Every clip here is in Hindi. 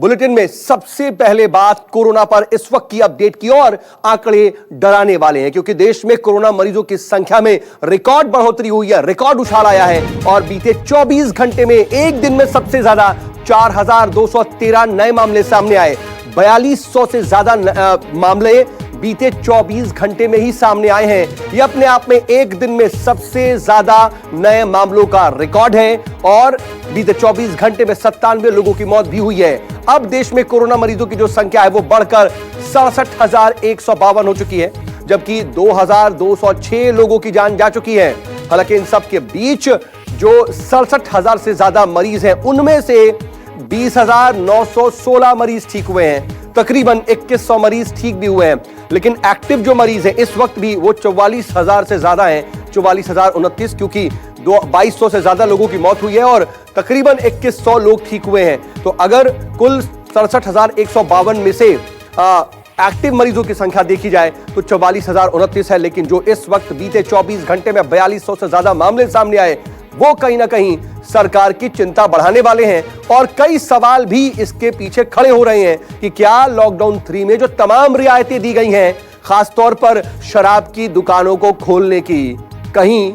बुलेटिन में सबसे पहले बात कोरोना पर इस वक्त की अपडेट की और आंकड़े डराने वाले हैं क्योंकि देश में कोरोना मरीजों की संख्या में रिकॉर्ड बढ़ोतरी हुई है, रिकॉर्ड उछाल आया है और बीते 24 घंटे में एक दिन में सबसे ज्यादा 4,213 नए मामले सामने आए। 4200 से ज्यादा मामले बीते 24 घंटे में ही सामने आए हैं। यह अपने आप में एक दिन में सबसे ज्यादा नए मामलों का रिकॉर्ड है और बीते 24 घंटे में 97 लोगों की मौत भी हुई है। अब देश में कोरोना मरीजों की जो संख्या है वो बढ़कर 67,152 हो चुकी है, जबकि 2,206 लोगों की जान जा चुकी है। हालांकि इन सब के बीच जो 67,000 से ज्यादा मरीज हैं उनमें से 20,916 मरीज ठीक हुए हैं, तकरीबन 2100 मरीज ठीक भी हुए हैं। लेकिन एक्टिव जो मरीज हैं इस वक्त भी वो 44,000 से ज्यादा हैं, 44,029, क्योंकि 2200 से ज्यादा लोगों की मौत हुई है और तकरीबन 2100 लोग ठीक हुए हैं। तो अगर कुल 67,152 में से एक्टिव मरीजों की संख्या देखी जाए तो 44,029 है, लेकिन जो इस वक्त बीते 24 घंटे में 4200 से ज्यादा मामले सामने आए वो कहीं ना कहीं सरकार की चिंता बढ़ाने वाले हैं और कई सवाल भी इसके पीछे खड़े हो रहे हैं कि क्या लॉकडाउन 3 में जो तमाम रियायतें दी गई हैं, खासतौर पर शराब की दुकानों को खोलने की, कहीं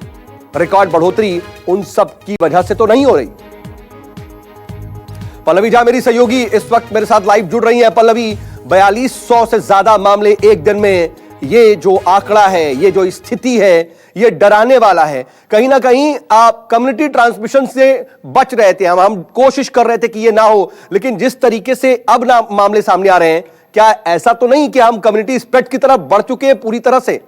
रिकॉर्ड बढ़ोतरी उन सब की वजह से तो नहीं हो रही। पल्लवी झा मेरी सहयोगी इस वक्त मेरे साथ लाइव जुड़ रही हैं। पल्लवी, 4200 से ज्यादा मामले एक दिन में, ये जो आंकड़ा है, ये जो स्थिति है, ये डराने वाला है। कहीं ना कहीं आप कम्युनिटी ट्रांसमिशन से बच रहे थे, हम कोशिश कर रहे थे कि ये ना हो, लेकिन जिस तरीके से अब ना मामले सामने आ रहे हैं, क्या ऐसा तो नहीं कि हम कम्युनिटी स्प्रेड की तरफ बढ़ चुके हैं पूरी तरह से?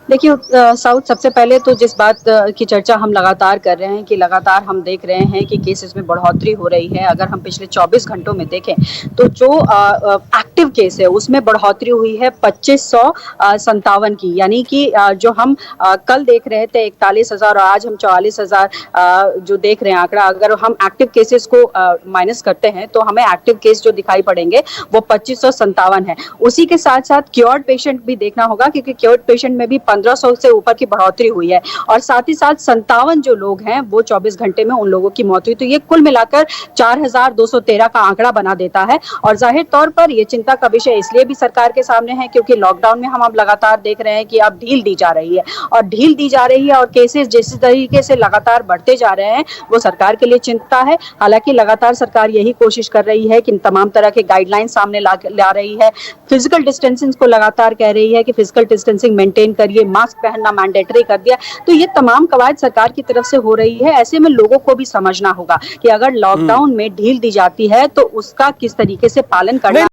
देखिए साउथ, सबसे पहले तो जिस बात की चर्चा हम लगातार कर रहे हैं कि लगातार हम देख रहे हैं कि केसेस में बढ़ोतरी हो रही है। अगर हम पिछले 24 घंटों में देखें तो जो एक्टिव केस है उसमें बढ़ोतरी हुई है 2557 की, यानी कि जो हम कल देख रहे थे 41,000 और आज हम 44,000 जो देख रहे हैं आंकड़ा, अगर हम एक्टिव केसेस को माइनस करते हैं तो हमें एक्टिव केस जो दिखाई पड़ेंगे वो 2557 है। उसी के साथ साथ क्योर्ड पेशेंट भी देखना होगा क्योंकि क्योर्ड पेशेंट में भी 1500 से ऊपर की बढ़ोतरी हुई है और साथ ही साथ 57 जो लोग हैं वो 24 घंटे में उन लोगों की मौत हुई। तो ये कुल मिलाकर 4,213 का आंकड़ा बना देता है और जाहिर तौर पर ये चिंता का विषय इसलिए भी सरकार के सामने है क्योंकि लॉकडाउन में हम अब लगातार देख रहे हैं कि अब ढील दी जा रही है और ढील दी जा रही है और केसेस जिस तरीके से लगातार बढ़ते जा रहे हैं वो सरकार के लिए चिंता है। हालांकि लगातार सरकार यही कोशिश कर रही है कि तमाम तरह के गाइडलाइन सामने ला रही है, फिजिकल डिस्टेंसिंग को लगातार कह रही है कि फिजिकल डिस्टेंसिंग मेंटेन करिए, मास्क पहनना मैंडेटरी कर दिया। तो ये तमाम कवायद सरकार की तरफ से हो रही है। ऐसे में लोगों को भी समझना होगा कि अगर लॉकडाउन में ढील दी जाती है तो उसका किस तरीके से पालन करना